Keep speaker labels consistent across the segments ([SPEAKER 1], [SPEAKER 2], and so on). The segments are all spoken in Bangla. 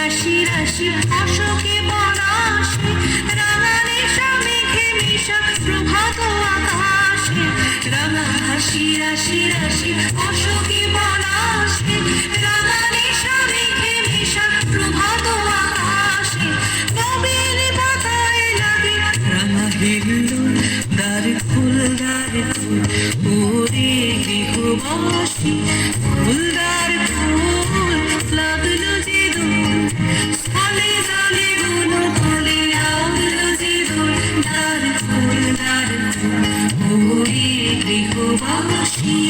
[SPEAKER 1] রাশি রাশি অশোকে বনাশে রাঙা নেশা মেঘে মিশা প্রভাত আকাশে রাঙা হাসি রাশি রাশি অশোকে বনাশে রাঙা নেশা মেঘে মিশা প্রভাত আকাশে নবীন পাতায় লাগে রাঙা হিল্লোল দ্বার ফুল ওরে গৃহবাসী ফুলদার ফুল লাগলো যে দোল স্থলে জলে গুলো ফলে লাগলো যে দোল দ্বার ফুল ওরে গৃহবাসী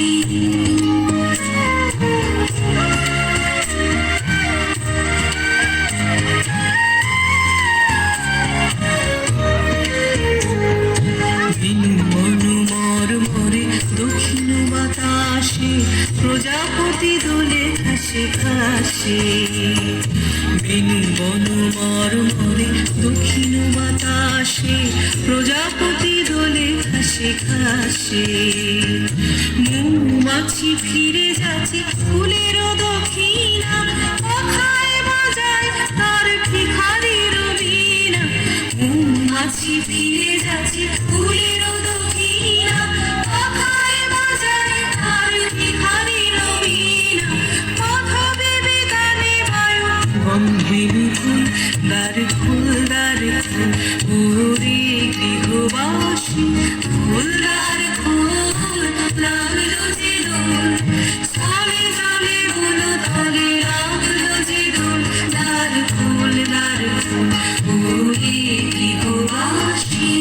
[SPEAKER 1] দক্ষিণ বাতাসে প্রজাপতি দোলে ঘাসে ঘাসে বেনু বন মরমরে দক্ষিণ বাতাসে প্রজাপতি দোলে ঘাসে ঘাসে মৌমাছি ফিরে যাচ্ছে ফুলের দক্ষিণা কথায় বাজায় তার ভিখারির বীণা মৌমাছি ফিরে যাচ্ছে ফুলের দক্ষিণা দ্বার ফুল ওরে গৃহবাসী ফুলদার ফুল লাগলো যে দোল স্থলে জলে গুলো থলে লাগলো যে দোল দ্বার ফুল ওরে গৃহবাসী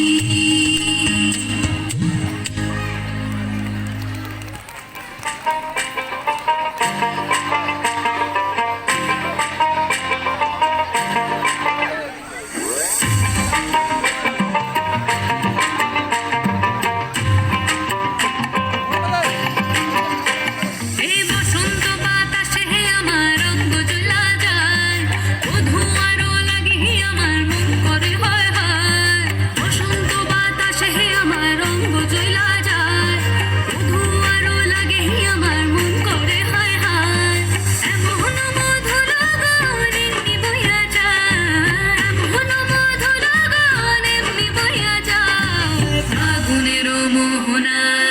[SPEAKER 1] মোহনা